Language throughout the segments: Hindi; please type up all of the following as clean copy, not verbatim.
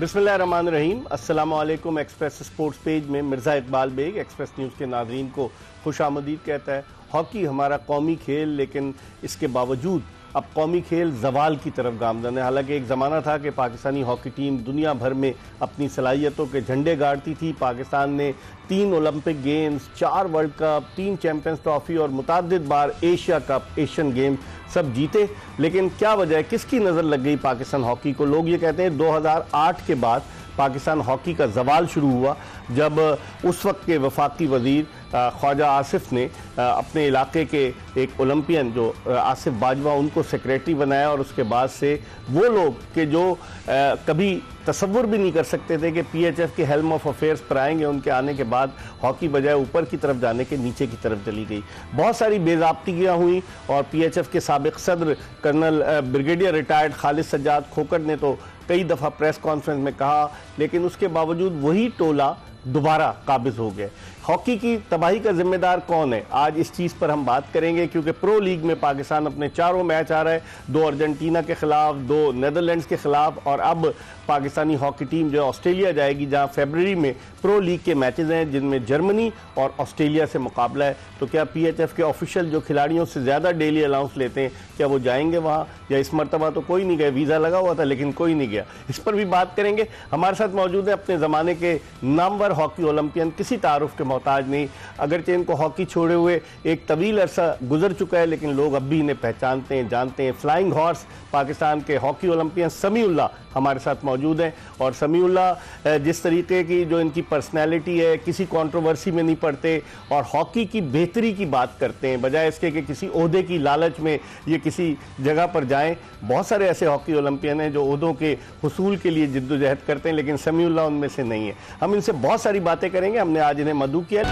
बिस्मिल्लाहिर्रहमानिर्रहीम। अस्सलामु अलैकुम। एक्सप्रेस स्पोर्ट्स पेज में मिर्ज़ा इकबाल बेग एक्सप्रेस न्यूज़ के नाज़रीन को खुशामदीद कहता है। हॉकी हमारा कौमी खेल, लेकिन इसके बावजूद अब कौमी खेल जवाल की तरफ गामजन है। हालांकि एक ज़माना था कि पाकिस्तानी हॉकी टीम दुनिया भर में अपनी सलाहियतों के झंडे गाड़ती थी। पाकिस्तान ने 3 Olympic games, 4 world cup, 3 champions trophy और मुतअद्दिद बार एशिया कप, एशियन गेम सब जीते। लेकिन क्या वजह है, किसकी नज़र लग गई पाकिस्तान हॉकी को? लोग ये कहते हैं 2008 के बाद पाकिस्तान हॉकी का जवाल शुरू हुआ, जब उस वक्त के वफाकी वज़ीर ख्वाजा आसिफ ने अपने इलाके के एक ओलंपियन जो आसिफ बाजवा, उनको सेक्रेटरी बनाया। और उसके बाद से वो लोग कि जो कभी तसव्वुर भी नहीं कर सकते थे कि PHF के हेल्म ऑफ अफेयर्स पर आएंगे, उनके आने के बाद हॉकी बजाय ऊपर की तरफ जाने के नीचे की तरफ चली गई। बहुत सारी बेज़ाब्तियाँ हुई और PHF के साबिक सदर colonel brigadier retired Khalid Sajjad Khokhar ने तो कई दफ़ा प्रेस कॉन्फ्रेंस में कहा, लेकिन उसके बावजूद वही टोला दोबारा काबिज हो गए। हॉकी की तबाही का जिम्मेदार कौन है? आज इस चीज़ पर हम बात करेंगे, क्योंकि प्रो लीग में पाकिस्तान अपने 4 मैच आ रहा है। 2 अर्जेंटीना के खिलाफ, 2 नीदरलैंड्स के खिलाफ, और अब पाकिस्तानी हॉकी टीम जो ऑस्ट्रेलिया जाएगी, जहां फरवरी में प्रो लीग के मैचेस हैं जिनमें जर्मनी और ऑस्ट्रेलिया से मुकाबला है। तो क्या PHF के ऑफिशियल जो खिलाड़ियों से ज़्यादा डेली अलाउंस लेते हैं, क्या वो जाएंगे वहाँ? या इस मरतबा तो कोई नहीं गया, वीज़ा लगा हुआ था लेकिन कोई नहीं गया। इस पर भी बात करेंगे। हमारे साथ मौजूद है अपने ज़माने के नामवर हॉकी ओलंपियन, किसी तारुफ के मोहताज नहीं। अगरचे इनको हॉकी छोड़े हुए एक तवील अरसा गुजर चुका है, लेकिन लोग अब भी इन्हें पहचानते हैं, जानते हैं। फ्लाइंग हॉर्स पाकिस्तान के हॉकी ओलंपियन समीउल्लाह हमारे साथ मौजूद हैं। और समीउल्लाह जिस तरीके की जो इनकी पर्सनैलिटी है, किसी कंट्रोवर्सी में नहीं पड़ते और हॉकी की बेहतरी की बात करते हैं, बजाय इसके कि किसी ओहदे की लालच में ये किसी जगह पर जाएं। बहुत सारे ऐसे हॉकी ओलंपियन हैं जो ओहदों के हुसूल के लिए जिद्दोजहद करते हैं, लेकिन समीउल्लाह उनमें से नहीं है। हम इनसे बहुत सारी बातें करेंगे। हमने आज इन्हें मदऊ किया।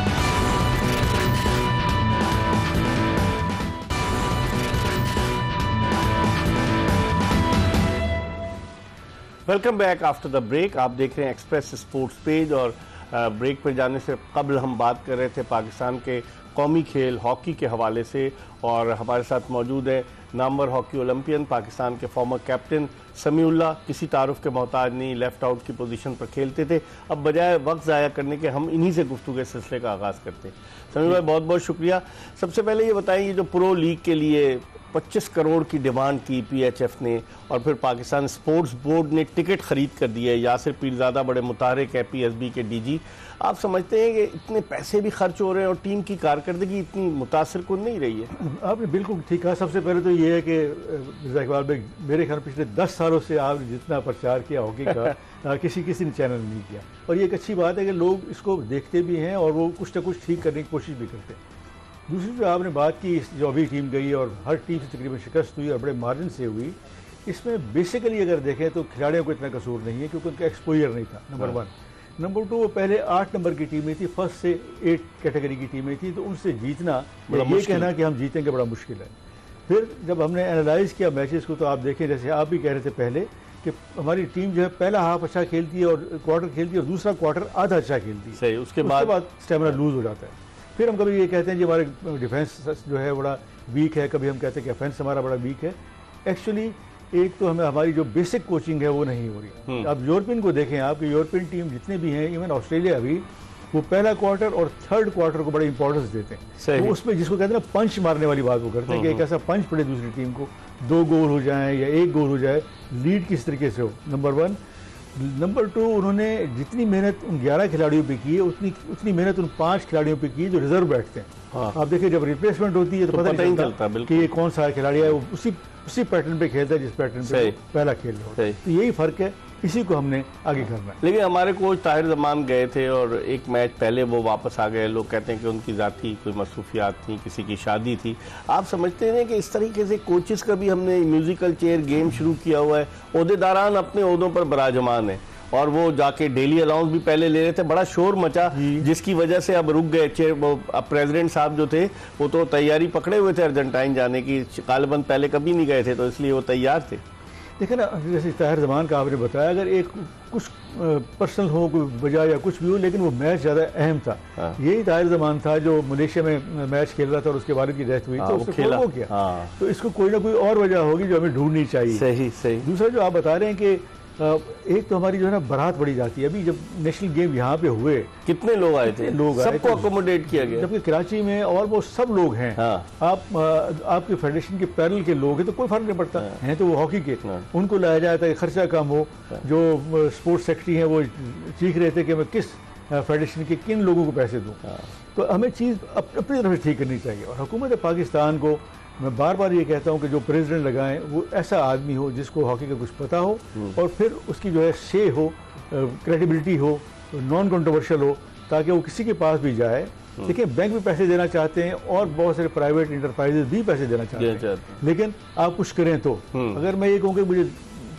Welcome back after the break. आप देख रहे हैं एक्सप्रेस स्पोर्ट्स पेज, और ब्रेक पर जाने से कबल हम बात कर रहे थे पाकिस्तान के कौमी खेल हॉकी के हवाले से। और हमारे साथ मौजूद है नामवर हॉकी ओलंपियन, पाकिस्तान के फॉर्मर कैप्टन समीउल्लाह। किसी तारुफ के मोहताज नहीं, लेफ्ट आउट की पोजीशन पर खेलते थे। अब बजाय वक्त ज़ाया करने के हम इन्हीं से गुफ्तगू के सिलसिले का आगाज़ करते हैं। समीउल्लाह, बहुत बहुत शुक्रिया। सबसे पहले ये बताइए, ये जो प्रो लीग के लिए 25 करोड़ की डिमांड की PHF ने, और फिर पाकिस्तान स्पोर्ट्स बोर्ड ने टिकट खरीद कर दिए। यासिर पीरज़ादा बड़े मुतारिक है, PSB के DG। आप समझते हैं कि इतने पैसे भी खर्च हो रहे हैं और टीम की कारकर्दगी इतनी मुतासिर कुन नहीं रही है? आपने बिल्कुल ठीक कहा। सबसे पहले तो ये है कि मिर्ज़ा इकबाल भाई, मेरे ख्याल पिछले 10 सालों से आपने जितना प्रचार किया हॉकी का किसी ने चैनल नहीं किया। और ये एक अच्छी बात है कि लोग इसको देखते भी हैं और वो कुछ ना कुछ ठीक करने की कोशिश भी करते हैं। दूसरी जो आपने बात की, जो अभी टीम गई और हर टीम से तकरीबन शिकस्त हुई और बड़े मार्जिन से हुई, इसमें बेसिकली अगर देखें तो खिलाड़ियों को इतना कसूर नहीं है, क्योंकि उनका एक्सपोजर नहीं था, नंबर 1। नंबर 2, वो पहले 8 नंबर की टीमें थी, फर्स्ट से 8 कैटेगरी की टीमें थी, तो उनसे जीतना, ये कहना कि हम जीतेंगे, बड़ा मुश्किल है। फिर जब हमने एनालाइज किया मैचेस को, तो आप देखें, जैसे आप भी कह रहे थे पहले, कि हमारी टीम जो है पहला हाफ अच्छा खेलती है और क्वार्टर खेलती है, और दूसरा क्वार्टर आधा अच्छा खेलती है। सही, उसके बाद स्टेमिना लूज हो जाता है। फिर हम कभी ये कहते हैं कि हमारे डिफेंस जो है बड़ा वीक है, कभी हम कहते हैं कि ऑफेंस हमारा बड़ा वीक है। एक्चुअली एक तो हमें हमारी जो बेसिक कोचिंग है वो नहीं हो रही। अब यूरोपियन को देखें, आपकी यूरोपियन टीम जितने भी हैं, इवन ऑस्ट्रेलिया भी, वो पहला क्वार्टर और थर्ड क्वार्टर को बड़ा इंपॉर्टेंस देते हैं। तो उसमें जिसको कहते हैं ना पंच मारने वाली बात वो करते हैं कि एक ऐसा पंच पड़े दूसरी टीम को, 2 गोल हो जाए या 1 गोल हो जाए, लीड किस तरीके से हो, नंबर 1। नंबर 2, उन्होंने जितनी मेहनत उन 11 खिलाड़ियों पे की है, उतनी मेहनत उन 5 खिलाड़ियों पे की है जो रिजर्व बैठते हैं। हाँ। आप देखिए, जब रिप्लेसमेंट होती है तो पता नहीं चलता कि ये कौन सा खिलाड़ी है, वो उसी पैटर्न पे खेलता है जिस पैटर्न पे पहला खेल रहा है। तो यही फर्क है, इसी को हमने आगे करना है। लेकिन हमारे कोच ताहिर जमान गए थे और एक मैच पहले वो वापस आ गए। लोग कहते हैं कि उनकी ज़ाती कोई मसरूफियात थी, किसी की शादी थी। आप समझते हैं कि इस तरीके से कोचेस का भी हमने म्यूजिकल चेयर गेम शुरू किया हुआ है? ओहदेदारान अपने ओहदों पर बराजमान है और वो जाके डेली अलाउंस भी पहले ले रहे थे। बड़ा शोर मचा, जिसकी वजह से अब रुक गए। प्रेसिडेंट साहब जो थे वो तो तैयारी पकड़े हुए थे अर्जेंटाइन जाने की, गालिबन पहले कभी नहीं गए थे, तो इसलिए वो तैयार थे। देखिए ना, जैसे ताहिर जमान का आपने बताया, अगर एक कुछ पर्सनल हो, कोई वजह या कुछ भी हो, लेकिन वो मैच ज़्यादा अहम था। यही ताहिर जमान था जो मलेशिया में मैच खेल रहा था और उसके वालिद की डेथ हुई, तो उसने खेला किया। तो इसको कोई ना कोई और वजह होगी जो हमें ढूंढनी चाहिए। सही। दूसरा जो आप बता रहे हैं कि एक तो हमारी जो है ना बारात बड़ी जाती है। अभी जब नेशनल गेम यहाँ पे हुए, कितने लोग आए थे? सबको अकोमोडेट किया गया, जबकि कराची में और वो सब लोग हैं। आप आपके फेडरेशन के पैनल के लोग हैं तो कोई फर्क नहीं पड़ता, हैं तो वो हॉकी के, उनको लाया जाए ताकि खर्चा कम हो। जो स्पोर्ट्स सेक्रेटरी हैं वो सीख रहे थे कि मैं किस फेडरेशन के किन लोगों को पैसे दूँ। तो हमें चीज़ अपनी तरफ से ठीक करनी चाहिए। और हुकूमत पाकिस्तान को मैं बार बार ये कहता हूँ कि जो प्रेसिडेंट लगाएं वो ऐसा आदमी हो जिसको हॉकी का कुछ पता हो, और फिर उसकी जो है से हो, क्रेडिबिलिटी हो, नॉन कंट्रोवर्शियल हो, ताकि वो किसी के पास भी जाए। देखिए, बैंक भी पैसे देना चाहते हैं और बहुत सारे प्राइवेट इंटरप्राइजेज भी पैसे देना चाहते हैं, लेकिन आप कुछ करें तो। अगर मैं ये कहूँ कि मुझे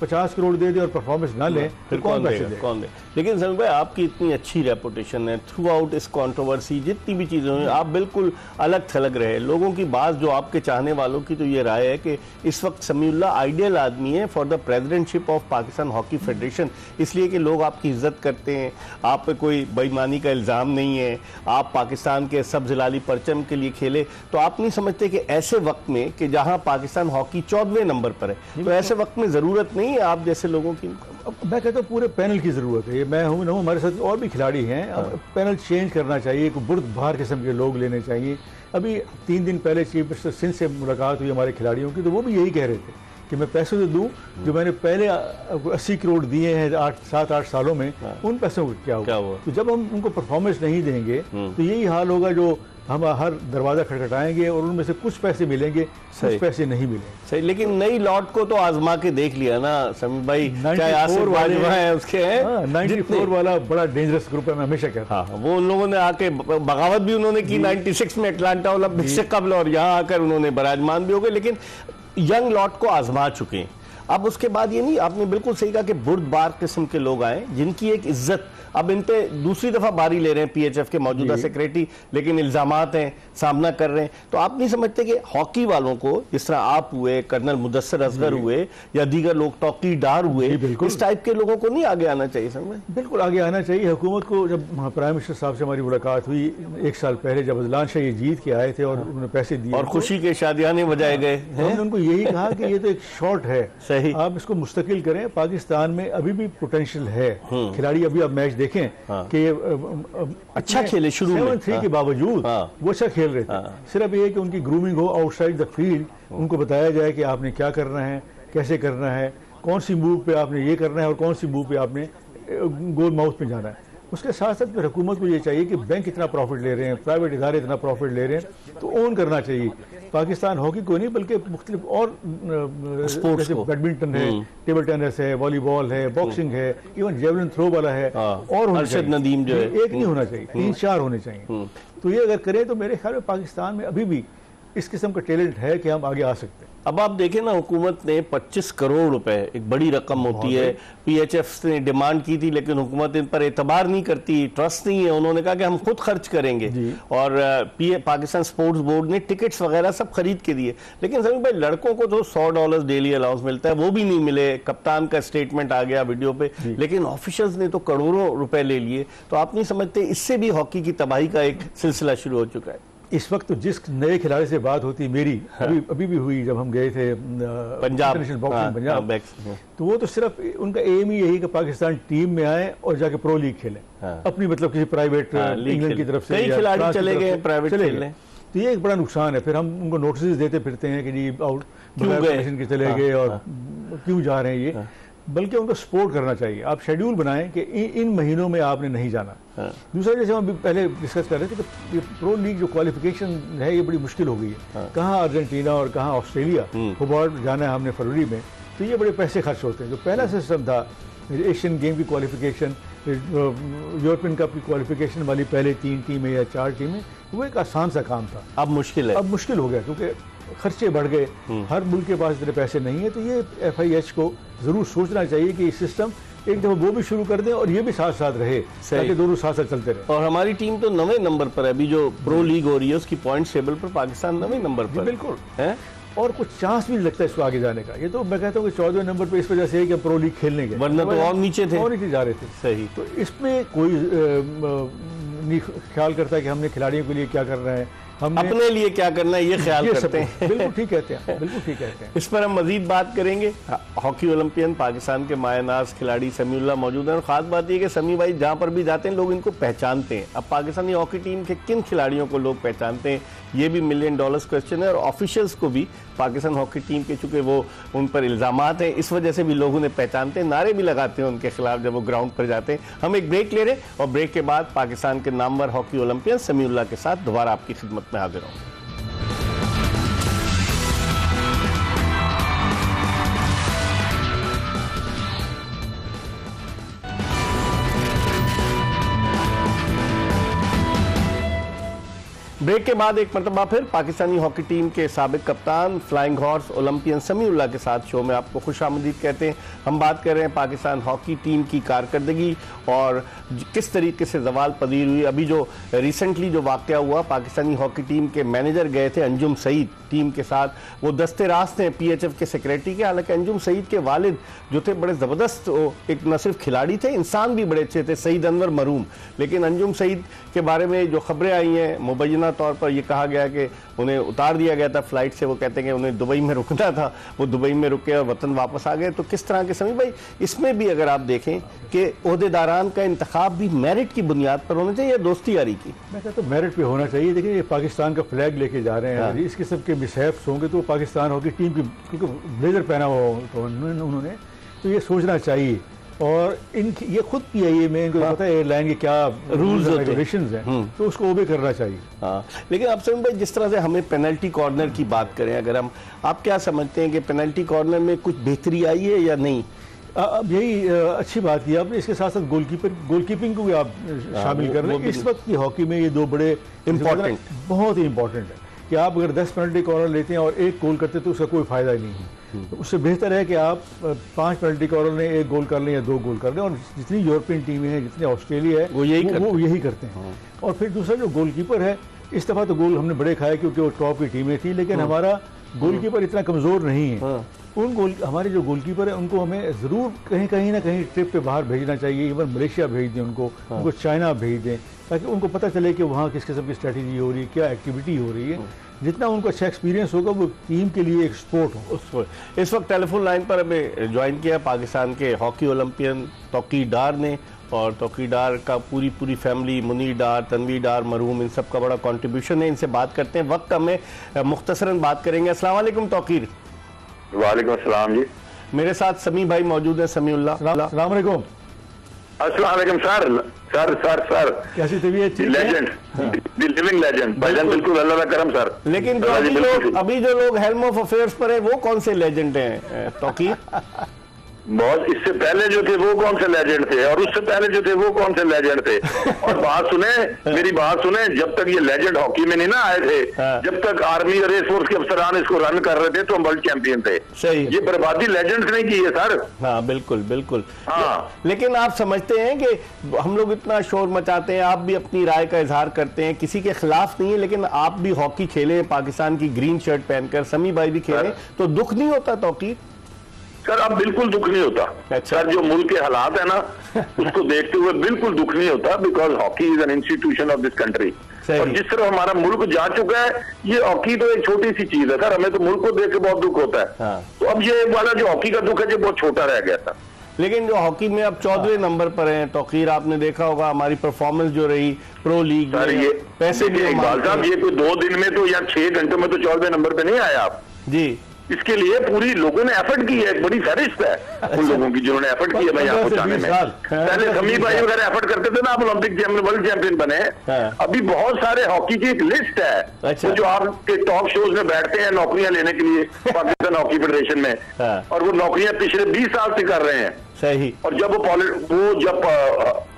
50 करोड़ दे दे और परफॉर्मेंस ना ले, फिर कौन पैसे दे? कौन दे? लेकिन समीर भाई, आपकी इतनी अच्छी रेपुटेशन है थ्रू आउट इस कंट्रोवर्सी, जितनी भी चीज़ें हुई, आप बिल्कुल अलग थलग रहे। लोगों की बात, जो आपके चाहने वालों की तो ये राय है कि इस वक्त समीउल्लाह आइडियल आदमी है for the presidentship of Pakistan hockey federation, इसलिए कि लोग आपकी इज्जत करते हैं, आप पे कोई बेईमानी का इल्ज़ाम नहीं है, आप पाकिस्तान के सब जिलाली परचम के लिए खेले। तो आप नहीं समझते कि ऐसे वक्त में कि जहाँ पाकिस्तान हॉकी 14वें नंबर पर है, तो ऐसे वक्त में ज़रूरत नहीं है आप जैसे लोगों की? मैं कहता हूँ पूरे पैनल की ज़रूरत है। मैं हूँ ना, हमारे साथ और भी खिलाड़ी हैं। अब पैनल चेंज करना चाहिए, बुर्दबार किस्म के लोग लेने चाहिए। अभी 3 दिन पहले चीफ मिनिस्टर सिंध से मुलाकात हुई हमारे खिलाड़ियों की, तो वो भी यही कह रहे थे कि मैं पैसे तो दूँ, जो मैंने पहले 80 करोड़ दिए हैं 7-8 सालों में, उन पैसों को क्या हुआ? तो जब हम उनको परफॉर्मेंस नहीं देंगे तो यही हाल होगा, जो हम हर दरवाज़ा खटखटाएंगे और उनमें से कुछ पैसे मिलेंगे, कुछ पैसे नहीं मिलेंगे। सही, लेकिन नई लॉट को तो आजमा के देख लिया ना समीर भाई, चाहे आसिफ बाजवा है उसके हैं। 94 वाला बड़ा डेंजरस ग्रुप है, मैं हमेशा कहता हूं। वो उन लोगों ने आके बगावत भी उन्होंने की 96 में अटलांटा ओलंपिक से कबल, और यहाँ आकर उन्होंने बराजमान भी हो गए, लेकिन यंग लॉट को आजमा चुके हैं। अब उसके बाद ये नहीं, आपने बिल्कुल सही कहा कि बुर्दबार किस्म के लोग आए जिनकी एक इज्जत, अब इन पे दूसरी दफा बारी ले रहे हैं पीएचएफ के मौजूदा सेक्रेटरी, लेकिन इल्जामात हैं, सामना कर रहे हैं। तो आप नहीं समझते कि हॉकी वालों को, जिस तरह आप हुए, कर्नल मुदस्सर असगर हुए, या दीगर लोग टॉकी डार हुए, इस टाइप के लोगों को नहीं आगे आना चाहिए? समझ, बिल्कुल आगे आना चाहिए। हुकूमत को, जब प्राइम मिनिस्टर साहब से हमारी मुलाकात हुई 1 साल पहले, जब अदलान शाह ये जीत के आए थे और उन्होंने पैसे दिए और खुशी के शादियाने बजाए गए, हमने उनको यही कहा कि ये तो एक शॉर्ट है, सही, आप इसको मुस्तकिल करें। पाकिस्तान में अभी भी पोटेंशियल है, खिलाड़ी अभी आप मैच देखें कि अच्छा खेले, शुरू में 7-3 के बावजूद वो अच्छा खेल रहे थे। सिर्फ ये कि उनकी ग्रूमिंग हो आउटसाइड द फील्ड, उनको बताया जाए कि आपने क्या करना है, कैसे करना है, कौन सी मूव पे आपने ये करना है और कौन सी मूव पे आपने गोल माउथ में जाना है। उसके साथ साथ फिर हुकूमत को ये चाहिए कि बैंक इतना प्रॉफिट ले रहे हैं, प्राइवेट इदारे इतना प्रॉफिट ले रहे हैं, तो ओन करना चाहिए पाकिस्तान हॉकी को नहीं, बल्कि मुख्तलिफ और स्पोर्ट्स, जैसे बैडमिंटन है, टेबल टेनिस है, वॉलीबॉल है, बॉक्सिंग है, इवन जेवलिन थ्रो वाला है, और अरशद नदीम जो है, एक नहीं होना चाहिए, 3-4 होने चाहिए। तो ये अगर करें तो मेरे ख्याल में पाकिस्तान में अभी भी इस किस्म का टैलेंट है कि हम आगे आ सकते हैं। अब आप देखें ना, हुकूमत ने 25 करोड़ रुपए, एक बड़ी रकम होती है, पीएचएफ ने डिमांड की थी, लेकिन हुकूमत इन पर एतबार नहीं करती, ट्रस्ट नहीं है। उन्होंने कहा कि हम खुद खर्च करेंगे, और पाकिस्तान स्पोर्ट्स बोर्ड ने टिकट्स वगैरह सब खरीद के दिए। लेकिन समीर भाई, लड़कों को तो $100 डेली अलाउंस मिलता है, वो भी नहीं मिले। कप्तान का स्टेटमेंट आ गया वीडियो पे, लेकिन ऑफिशियल्स ने तो करोड़ों रुपए ले लिए। तो आप नहीं समझते इससे भी हॉकी की तबाही का एक सिलसिला शुरू हो चुका है? इस वक्त तो जिस नए खिलाड़ी से बात होती मेरी, अभी भी हुई, जब हम गए थे पंजाब, पंजाब, तो वो तो सिर्फ उनका एम ही यही कि पाकिस्तान टीम में आए और जाके प्रो लीग खेलें, अपनी मतलब किसी प्राइवेट इंग्लैंड की तरफ से। कई खिलाड़ी चले गए प्राइवेट खेलने, तो ये एक बड़ा नुकसान है। फिर हम उनको नोटिस देते फिरते हैं कि जी आउट के चले गए और क्यों जा रहे हैं ये, बल्कि उनको सपोर्ट करना चाहिए। आप शेड्यूल बनाएं कि इन महीनों में आपने नहीं जाना। दूसरा, जैसे हम पहले डिस्कस कर रहे थे कि प्रो लीग जो क्वालिफिकेशन है ये बड़ी मुश्किल हो गई है। कहाँ अर्जेंटीना और कहाँ ऑस्ट्रेलिया होबार्ट जाना है हमने फरवरी में, तो ये बड़े पैसे खर्च होते हैं। जो पहला सिस्टम था एशियन गेम की क्वालिफिकेशन, यूरोपियन कप की क्वालिफिकेशन वाली पहले 3 टीमें या 4 टीमें, वो एक आसान सा काम था। अब मुश्किल है, अब मुश्किल हो गया क्योंकि खर्चे बढ़ गए, हर मुल्क के पास इतने पैसे नहीं है। तो ये FIH को जरूर सोचना चाहिए कि ये सिस्टम एक दफा वो भी शुरू कर दें और ये भी साथ साथ रहे, ताकि दोनों साथ साथ चलते रहे। और हमारी टीम तो 9वें नंबर पर है, अभी जो प्रो लीग हो रही है उसकी पॉइंट टेबल पर पाकिस्तान 9वें नंबर पर बिल्कुल है, और कुछ चांस भी नहीं लगता इसको आगे जाने का। ये तो मैं कहता हूँ कि 14वें नंबर पर इस वजह से है कि प्रो लीग खेलने गए, वरना तो और नीचे थे, और नीचे जा रहे थे। सही, तो इसमें कोई ख्याल करता है कि हमने खिलाड़ियों के लिए क्या करना है, हमने अपने लिए क्या करना है ये ख्याल करते हैं। बिल्कुल ठीक कहते हैं, बिल्कुल ठीक कहते हैं। इस पर हम मजीद बात करेंगे। हॉकी ओलंपियन पाकिस्तान के मायनाज खिलाड़ी समीउल्लाह मौजूद हैं और ख़ास बात यह कि समी भाई जहाँ पर भी जाते हैं लोग इनको पहचानते हैं। अब पाकिस्तानी हॉकी टीम के किन खिलाड़ियों को लोग पहचानते हैं ये भी $1 मिलियन क्वेश्चन है, और ऑफिशियल्स को भी पाकिस्तान हॉकी टीम के, चूंकि वो उन पर इल्ज़ामात हैं इस वजह से भी लोग उन्हें पहचानते हैं, नारे भी लगाते हैं उनके खिलाफ जब वो ग्राउंड पर जाते हैं। हम एक ब्रेक ले रहे हैं और ब्रेक के बाद पाकिस्तान के नामवर हॉकी ओलंपियन समीउल्लाह के साथ दोबारा आपकी खिदमत में हाजिर होंगे। ब्रेक के बाद एक मरतबा फिर पाकिस्तानी हॉकी टीम के साबिक कप्तान फ्लाइंग हॉर्स ओलंपियन समीउल्लाह के साथ शो में आपको खुशामदीद कहते हैं। हम बात कर रहे हैं पाकिस्तान हॉकी टीम की कारकर्दगी और किस तरीके से जवाल पजीर हुई। अभी जो रिसेंटली जो वाक़या हुआ, पाकिस्तानी हॉकी टीम के मैनेजर गए थे अंजुम सईद टीम के साथ, वो दस्ते रास्त हैं PHF के सेक्रेटरी के। हालांकि अंजुम सईद के वालिद जो थे बड़े ज़बरदस्त, एक न सिर्फ खिलाड़ी थे, इंसान भी बड़े अच्छे थे, सईद अनवर मरूम। लेकिन अंजुम सईद के बारे में जो खबरें आई हैं, मुबैना तौर पर यह कहा गया कि उन्हें उतार दिया गया था फ्लाइट से। वो कहते हैं कि उन्हें दुबई में रुकना था, वो दुबई में रुके और वतन वापस आ गए। तो किस तरह के समी भाई इसमें भी अगर आप देखें कि ओहदेदारान का इंतखाब भी मेरिट की बुनियाद पर होना चाहिए या दोस्ती यारी की? मैं कहता हूँ मेरिट पे होना चाहिए। देखिए, ये पाकिस्तान का फ्लैग लेके जा रहे हैं। हाँ। इस किस्म के मिसहैप्स होंगे तो पाकिस्तान हॉकी टीम की, क्योंकि ब्लेजर पहना हुआ तो उन्होंने, तो ये सोचना चाहिए। और इनकी ये खुद PIA में इनको पता है एयरलाइन के क्या रूल्स और रेगुलेशंस हैं, तो उसको ओबे करना चाहिए। हाँ, लेकिन आप समीम भाई जिस तरह से हमें पेनल्टी कॉर्नर की बात करें, अगर हम, आप क्या समझते हैं कि पेनल्टी कॉर्नर में कुछ बेहतरी आई है या नहीं? अब यही अच्छी बात की आपने। इसके साथ साथ गोलकीपिंग को भी आप शामिल कर रहे हैं। इस वक्त की हॉकी में ये दो बड़े इम्पोर्टेंट, बहुत ही इंपॉर्टेंट है कि आप अगर 10 पेनल्टी कॉर्नर लेते हैं और एक गोल करते हैं तो उसका कोई फायदा नहीं है। तो उससे बेहतर है कि आप 5 पेनल्टी कॉर्नर में 1 गोल कर लें या 2 गोल कर लें। और जितनी यूरोपियन टीमें हैं, जितने ऑस्ट्रेलिया है, वो यही करते हैं। और फिर दूसरा जो गोलकीपर है, इस दफ़ा तो गोल हमने बड़े खाए क्योंकि वो टॉप की टीमें थी, लेकिन हमारा गोलकीपर इतना कमज़ोर नहीं है। हमारे जो गोलकीपर है उनको हमें ज़रूर कहीं ना कहीं ट्रिप पे बाहर भेजना चाहिए। इवन मलेशिया भेज दें उनको चाइना भेज दें, ताकि उनको पता चले कि वहाँ किस किस्म की स्ट्रेटजी हो रही है, क्या एक्टिविटी हो रही है। जितना उनको अच्छा एक्सपीरियंस होगा वो टीम के लिए एक स्पोर्ट हो। इस वक्त टेलीफोन लाइन पर हमें ज्वाइन किया पाकिस्तान के हॉकी ओलंपियन तौकीर डार ने, और तौकीर डार का पूरी फैमिली, मुनीर डार, तनवीर डार मरहूम, इन सब का बड़ा कंट्रीब्यूशन है। इनसे बात करते हैं, वक्त हमें मुख्तसरन बात करेंगे। अस्सलाम वालेकुम तौकीर। वालेकुम अस्सलाम जी। मेरे साथ समी भाई मौजूद है, समीउल्लाह। अस्सलाम वालेकुम। अस्सलाम वालेकुम सर। कैसी तबीयत? लेजेंड, द लिविंग लेजेंड भाईजान, बिल्कुल अल्लाह का करम सर। लेकिन जो अभी जो लोग हेल्म ऑफ अफेयर्स पर है वो कौन से लेजेंड हैं तौकीर? बहुत, इससे पहले जो थे वो कौन से लेजेंड थे, और उससे पहले जो थे वो कौन से लेजेंड थे। और बात सुने, मेरी बात सुने, जब तक ये लेजेंड हॉकी में नहीं ना आए थे, जब तक आर्मी और एयरफोर्स के अफसरान इसको रन कर रहे थे तो हम वर्ल्ड चैंपियन थे। सही, ये बर्बादी लेजेंड्स ने की है सर। हाँ बिल्कुल। हाँ, लेकिन आप समझते हैं कि हम लोग इतना शोर मचाते हैं, आप भी अपनी राय का इजहार करते हैं, किसी के खिलाफ नहीं है, लेकिन आप भी हॉकी खेले पाकिस्तान की ग्रीन शर्ट पहनकर, समी भाई भी खेले, तो दुख नहीं होता तौकीर? सर अब बिल्कुल दुख नहीं होता। अच्छा। सर जो मुल्क के हालात है ना उसको देखते हुए बिल्कुल दुख नहीं होता, because hockey is an institution of this country. और जिस तरह हमारा मुल्क जा चुका है, ये हॉकी तो एक छोटी सी चीज है सर, हमें तो मुल्क को देख के बहुत दुख होता है। हाँ। तो अब ये वाला जो हॉकी का दुख है, जो बहुत छोटा रह गया था। लेकिन जो हॉकी में अब 14वें नंबर पर हैं तौकीर, आपने देखा होगा हमारी परफॉर्मेंस जो रही प्रो लीग सर, ये पैसे भी इकबाल साहब, ये कोई 2 दिन में तो या 6 घंटों में तो 14वें नंबर पे नहीं आया आप जी। इसके लिए पूरी लोगों ने एफर्ट की है, एक बड़ी फहरिस्त है उन लोगों की जिन्होंने एफर्ट किया है यहाँ पहुंचाने में। पहले समी भाई वगैरह एफर्ट करते थे ना, आप ओलंपिक चैंपियन, वर्ल्ड चैंपियन बने। अभी बहुत सारे हॉकी की एक लिस्ट है। अच्छा। जो आपके टॉप शोज में बैठते हैं नौकरियां लेने के लिए पाकिस्तान हॉकी फेडरेशन में, और वो नौकरियां पिछले 20 साल से कर रहे हैं। सही। और जब वो जब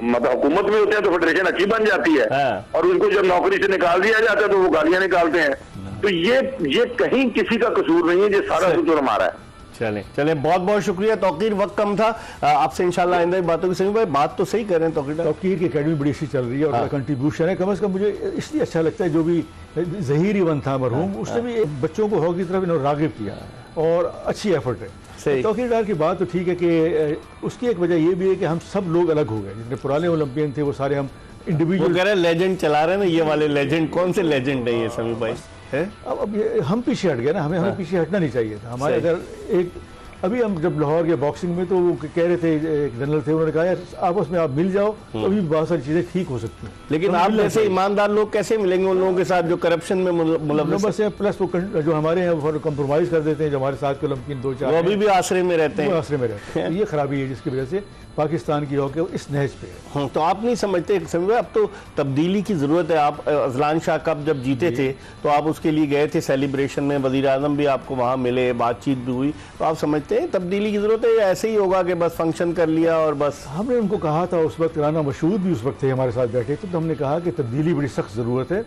मतलब हुकूमत में होते हैं तो फेडरेशन अच्छी बन जाती है, और उनको जब नौकरी से निकाल दिया जाता है तो वो गालियां निकालते हैं। तो ये कहीं किसी का कसूर नहीं है, ये सारा कसूर हमारा है। चले बहुत बहुत शुक्रिया तौकीर, वक्त कम था, आपसे इंशाल्लाह आइंदा बातों की। सही भाई बात तो सही कर रहे हैं तौकीर की अकेडमी बड़ी अच्छी चल रही है और कंट्रीब्यूशन है। कम से कम मुझे इसलिए अच्छा लगता है, जो भी ज़हीर इवन था मरहूम, उसने भी बच्चों को हॉकी की तरफ राग़िब किया और अच्छी एफर्ट है। तौकीर डार की बात तो ठीक है कि उसकी एक वजह यह भी है कि हम सब लोग अलग हो गए। जितने पुराने ओलंपियन थे वो सारे हम इंडिविजुअल कह रहे हैं लेजेंड चला रहे हैं ना, ये वाले लेजेंड कौन से लेजेंड है ये समीर भाई है? अब ये हम पीछे हट गए ना, हमें पीछे हटना नहीं चाहिए था। हमारे अगर एक अभी हम जब लाहौर के बॉक्सिंग में तो वो कह रहे थे, एक जनरल थे, उन्होंने कहा यार आपस में आप मिल जाओ तो अभी बहुत सारी चीजें ठीक हो सकती हैं। लेकिन आप जैसे ईमानदार लोग कैसे मिलेंगे उन लोगों के साथ जो करप्शन में मुलव्वस हैं? प्लस वो जो हमारे हैं वो कंप्रोमाइज कर देते हैं, जो हमारे साथ के ओलंपियन 2-4 वो अभी भी आश्रय में रहते हैं, आश्रय में रहते हैं। ये खराबी है जिसकी वजह से पाकिस्तान की हॉकी इस नहज पे है। तो आप नहीं समझते समीर भाई अब तो तब्दीली की जरूरत है? आप अजलान शाह कप जब जीते थे तो आप उसके लिए गए थे सेलिब्रेशन में, वजीर आजम भी आपको वहां मिले, बातचीत भी हुई, तो आप समझते हैं तब्दीली की जरूरत है या ऐसे ही होगा कि बस फंक्शन कर लिया और बस? हमने उनको कहा था उस वक्त, राना मशहूद भी उस वक्त थे हमारे साथ बैठे थे, तो हमने कहा कि तब्दीली बड़ी सख्त जरूरत है,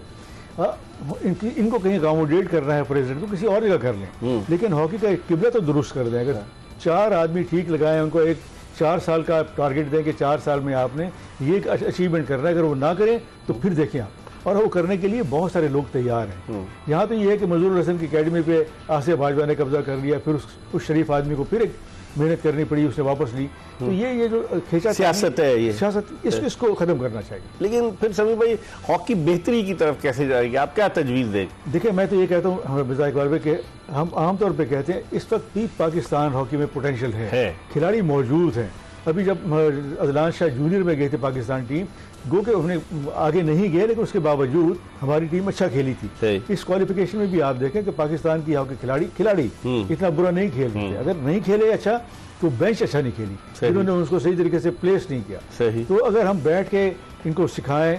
इनको कहीं अकोमोडेट करना है प्रेसिडेंट को किसी और जगह कर लें, लेकिन हॉकी का एक किबला तो दुरुस्त कर दें। अगर 4 आदमी ठीक लगाए, उनको एक 4 साल का टारगेट दें कि 4 साल में आपने ये अचीवमेंट करना है, अगर वो ना करें तो फिर देखें आप, और वो करने के लिए बहुत सारे लोग तैयार हैं। यहाँ तो ये है कि मंजूर हसन की अकेडमी पे आसिफ भाजपा ने कब्जा कर लिया, फिर उस शरीफ आदमी को फिर एक मेहनत करनी पड़ी, उसने वापस ली, तो ये जो खींचा सियासत है, ये सियासत, इसको खत्म करना चाहिए। लेकिन फिर समीर भाई हॉकी बेहतरी की तरफ कैसे जाएगी, आप क्या तजवीज़ दें? देखिए मैं तो ये कहता हूँ मिर्जा इकबाल भाई कि हम आमतौर पर कहते हैं इस वक्त भी पाकिस्तान हॉकी में पोटेंशियल है, खिलाड़ी मौजूद हैं। अभी जब अदनान शाह जूनियर में गए थे पाकिस्तान टीम, गो के उन्हें आगे नहीं गए, लेकिन उसके बावजूद हमारी टीम अच्छा खेली थी। इस क्वालिफिकेशन में भी आप देखें कि पाकिस्तान की हॉकी खिलाड़ी इतना बुरा नहीं खेलते थे। अगर नहीं खेले अच्छा तो बेंच अच्छा नहीं खेली, इन्होंने उसको सही तरीके से प्लेस नहीं किया। तो अगर हम बैठ के इनको सिखाएं,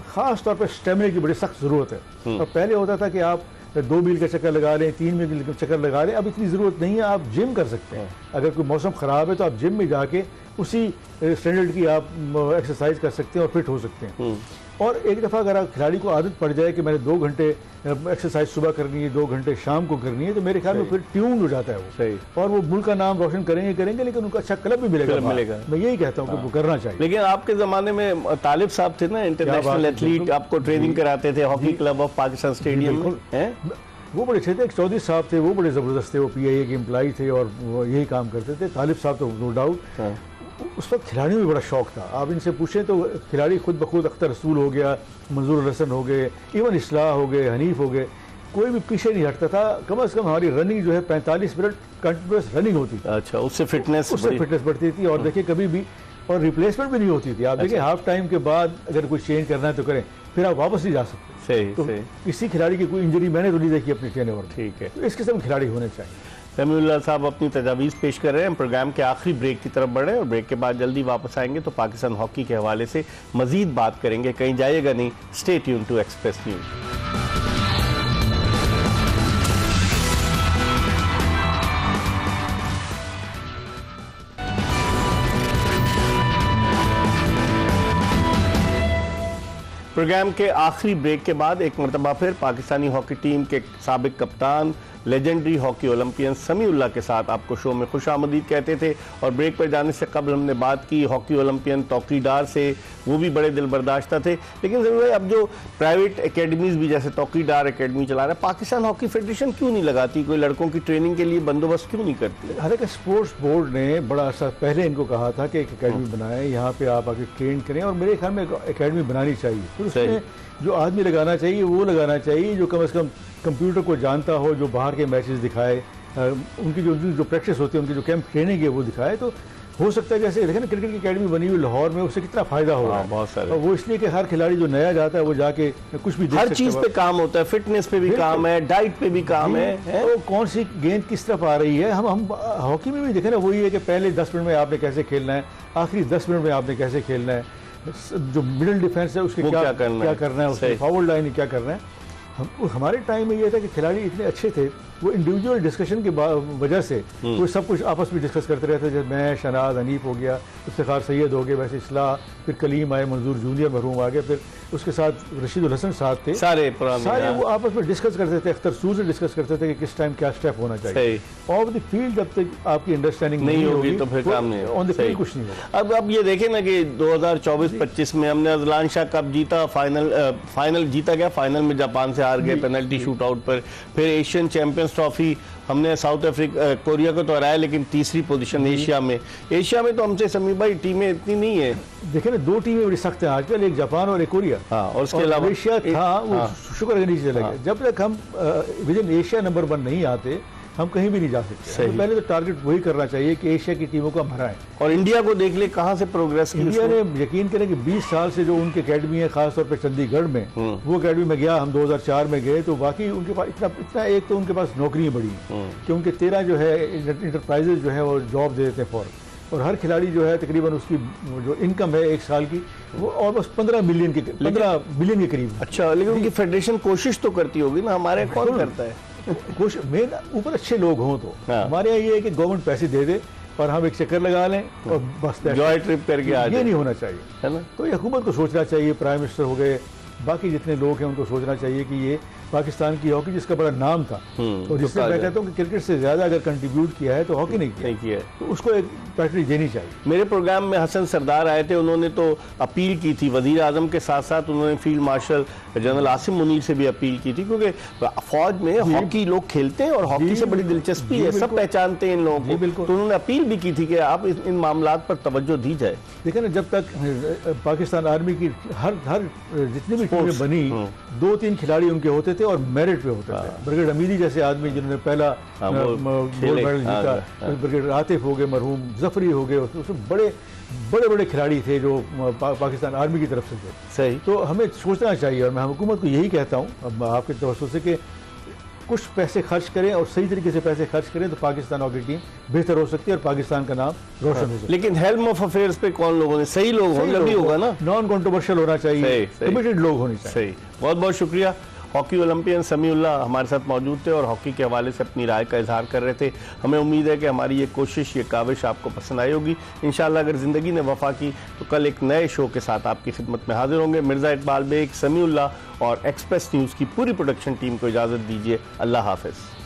खास तौर पर स्टेमिना की बड़ी सख्त जरूरत है। और पहले होता था कि आप 2 मील का चक्कर लगा लें, 3 मील का चक्कर लगा लें, अब इतनी जरूरत नहीं है। आप जिम कर सकते हैं, अगर कोई मौसम खराब है तो आप जिम में जाके उसी स्टैंडर्ड की आप एक्सरसाइज कर सकते हैं और फिट हो सकते हैं। और एक दफ़ा अगर आप खिलाड़ी को आदत पड़ जाए कि मैंने 2 घंटे एक्सरसाइज सुबह करनी है, 2 घंटे शाम को करनी है, तो मेरे ख्याल में फिर ट्यून हो जाता है वो सही, और वो मुल्क का नाम रोशन करेंगे, लेकिन उनको अच्छा क्लब भी मिलेगा। मैं यही कहता हूँ कि वो करना चाहिए। लेकिन आपके ज़माने में तालिब साहब थे ना, इंटरनेशनल एथलीट, आपको ट्रेनिंग कराते थे hockey club of Pakistan stadium में, वो बड़े अच्छे थे। एक चौधरी साहब थे, वो बड़े ज़बरदस्त थे, वो PIA के एम्प्लॉई थे और वो यही काम करते थे। तालिब साहब तो नो डाउट, उस वक्त खिलाड़ियों में बड़ा शौक था। आप इनसे पूछें तो खिलाड़ी खुद ब खुद अख्तर रसूल हो गया, मंजूर हसन हो गए, इवन इस्लाह हो गए, हनीफ हो गए, कोई भी पीछे नहीं हटता था। कम से कम हमारी रनिंग जो है 45 मिनट कंटिन्यूस रनिंग होती थी। अच्छा, उससे फिटनेस बढ़ती थी। और देखिए कभी भी और रिप्लेसमेंट भी नहीं होती थी। आप देखिए हाफ टाइम के बाद अगर कोई चेंज करना है तो करें, फिर आप वापस नहीं जा सकते। तो किसी खिलाड़ी की कोई इंजरी मैंने तो नहीं देखी अपने ट्रेनर में। ठीक है, तो इस किस्म खिलाड़ी होने चाहिए। समीउल्लाह साहब अपनी तजावीज़ पेश कर रहे हैं। हम प्रोग्राम के आखिरी ब्रेक की तरफ बढ़ रहे हैं और ब्रेक के बाद जल्दी वापस आएंगे तो पाकिस्तान हॉकी के हवाले से मजीद बात करेंगे। कहीं जाइएगा नहीं, stay tune to Express news. Program के आखिरी ब्रेक के बाद एक मरतबा फिर पाकिस्तानी हॉकी टीम के साबिक कप्तान, लेजेंडरी हॉकी ओलंपियन समीउल्लाह के साथ आपको शो में खुशामदीद कहते थे। और ब्रेक पर जाने से कबल हमने बात की हॉकी ओलंपियन तौकीदार से, वो भी बड़े दिल बर्दाश्ता थे। लेकिन ज़रूर अब जो प्राइवेट एकेडमीज़ भी जैसे तौकीदार एकेडमी चला रहा है, पाकिस्तान हॉकी फेडरेशन क्यों नहीं लगाती, कोई लड़कों की ट्रेनिंग के लिए बंदोबस्त क्यों नहीं करती? हालांकि स्पोर्ट्स बोर्ड ने बड़ा अर्सा पहले इनको कहा था कि एक एकेडमी बनाएं, यहाँ पे आप आके ट्रेन करें, और मेरे ख्याल में एकेडमी बनानी चाहिए। फिर उसमें जो आदमी लगाना चाहिए वो लगाना चाहिए जो कम से कम कंप्यूटर को जानता हो, जो बाहर के मैचेस दिखाए, उनकी जो प्रैक्टिस होती है, उनकी जो कैंप ट्रेनिंग है वो दिखाए। तो हो सकता है जैसे देखें ना क्रिकेट की अकेडमी बनी हुई लाहौर में, उससे कितना फायदा हो रहा है। बहुत सारे। और वो इसलिए कि हर खिलाड़ी जो नया जाता है वो जाके कुछ भी हर चीज़ पे काम होता है, फिटनेस पे भी काम है, डाइट पे भी काम है। तो कौन सी गेंद किस तरफ आ रही है, हम हॉकी में भी देखें ना, वही है कि पहले 10 मिनट में आपने कैसे खेलना है, आखिरी 10 मिनट में आपने कैसे खेलना है, जो मिडिल डिफेंस है उसके क्या करना है, उसके फाउल लाइन क्या करना है। हमारे टाइम में ये था कि खिलाड़ी इतने अच्छे थे, वो इंडिविजुअल डिस्कशन की वजह से वो सब कुछ आपस में डिस्कस करते रहते। जैसे मैं, शनाज, हनीफ हो गया, इफ्तिखार सैयद हो गए, वैसे इस्लाह, फिर कलीम आए, मंजूर जूनियर मरहूम आ गए, फिर उसके साथ रशीदुल हसन साथ थे, सारे वो आपस में डिस्कस करते थे। अख्तर सूर से डिस्कस करते थे कि किस टाइम क्या स्टेप होना चाहिए। ऑफ द फील्ड जब तक आपकी अंडरस्टैंडिंग नहीं होगी तो फिर काम नहीं, ऑन द फील्ड कुछ नहीं होगा। अब ये देखें ना कि 2024-25 में हमने अजलान शाह कप जीता, फाइनल जीता गया, फाइनल में जापान से हार गए पेनल्टी शूट आउट पर। फिर एशियन चैंपियंस ट्रॉफी हमने साउथ अफ्रीका कोरिया को तो हराया, लेकिन तीसरी पोजीशन एशिया में तो हमसे समी भाई टीमें इतनी नहीं है। देखिए ना, 2 टीमें बड़ी सख्त हैं आजकल, एक जापान और एक कोरिया। हाँ, और उसके अलावा एशिया था वो शुक्र नीचे चला गया। जब तक हम विद इन एशिया नंबर 1 नहीं आते, हम कहीं भी नहीं जा सकते। तो पहले तो टारगेट वही करना चाहिए कि एशिया की टीमों को हम हराएं। और इंडिया को देख ले कहां से प्रोग्रेस की। इंडिया ने यकीन करें कि 20 साल से जो उनकी एकेडमी है, खासतौर पे चंडीगढ़ में, वो एकेडमी में गया, हम 2004 में गए, तो वाकई उनके पास इतना एक तो उनके पास नौकरियां बड़ी कि उनके 13 जो है इंटरप्राइजेज जो है वो जॉब दे देते हैं फौरन, और हर खिलाड़ी जो है तकरीबन उसकी जो इनकम है 1 साल की वो ऑलमोस्ट 15 बिलियन के करीब। अच्छा, लेकिन उनकी फेडरेशन कोशिश तो करती होगी ना, हमारे कौन करता है कुछ मेन ऊपर अच्छे लोग हों तो। हमारे यहाँ ये है कि गवर्नमेंट पैसे दे दे और हम एक चक्कर लगा लें और बस जॉय ट्रिप करके आ जाए, ये नहीं होना चाहिए, है ना। तो ये हुकूमत को सोचना चाहिए, प्राइम मिनिस्टर हो गए, बाकी जितने लोग हैं उनको सोचना चाहिए कि ये पाकिस्तान की हॉकी जिसका बड़ा नाम था, और जिसने मैं कहता हूँ कि क्रिकेट से ज्यादा अगर कंट्रीब्यूट किया है तो हॉकी नहीं किया, तो उसको एक प्रायोरिटी देनी चाहिए। मेरे प्रोग्राम में हसन सरदार आए थे, उन्होंने तो अपील की थी वजीर आजम के साथ साथ उन्होंने field marshal general Asim Munir से भी अपील की थी, क्योंकि फौज में हॉकी लोग खेलते हैं और हॉकी से बड़ी दिलचस्पी है, सब पहचानते हैं इन लोगों को, तो उन्होंने अपील भी की थी कि आप इन मामलात पर तवज्जो दी जाए। देखिए ना, जब तक पाकिस्तान आर्मी की हर जितनी भी टीमें बनी, 2-3 खिलाड़ी उनके होते थे और मेरिट पे होते थे। ब्रिगेड हमीदी जैसे आदमी जिन्होंने पहला गोल्ड मेडल जीता, ब्रिगेड आतिफ हो गए, मरहूम जफरी हो गए, उसमें बड़े खिलाड़ी थे जो पाकिस्तान आर्मी की तरफ से थे। सही, तो हमें सोचना चाहिए, और मैं हुकूमत को यही कहता हूँ अब आपके तवज्जुह से, कि कुछ पैसे खर्च करें और सही तरीके से पैसे खर्च करें तो पाकिस्तान हॉकी टीम बेहतर हो सकती है और पाकिस्तान का नाम रोशन हो सकता है। लेकिन हेल्म ऑफ अफेयर्स पे कौन लोगों ने, सही लोग होंगे तभी होगा ना, नॉन कंट्रोवर्शियल होना चाहिए, कमिटेड लोग होने चाहिए। सही, बहुत बहुत शुक्रिया। हॉकी ओलंपियन समीउल्लाह हमारे साथ मौजूद थे और हॉकी के हवाले से अपनी राय का इजहार कर रहे थे। हमें उम्मीद है कि हमारी ये कोशिश, ये काविश आपको पसंद आई होगी। इंशाअल्लाह अगर ज़िंदगी ने वफा की तो कल एक नए शो के साथ आपकी खिदमत में हाजिर होंगे। मिर्ज़ा इकबाल बेग, समीउल्लाह और एक्सप्रेस न्यूज़ की पूरी प्रोडक्शन टीम को इजाज़त दीजिए। अल्लाह हाफ़िज़।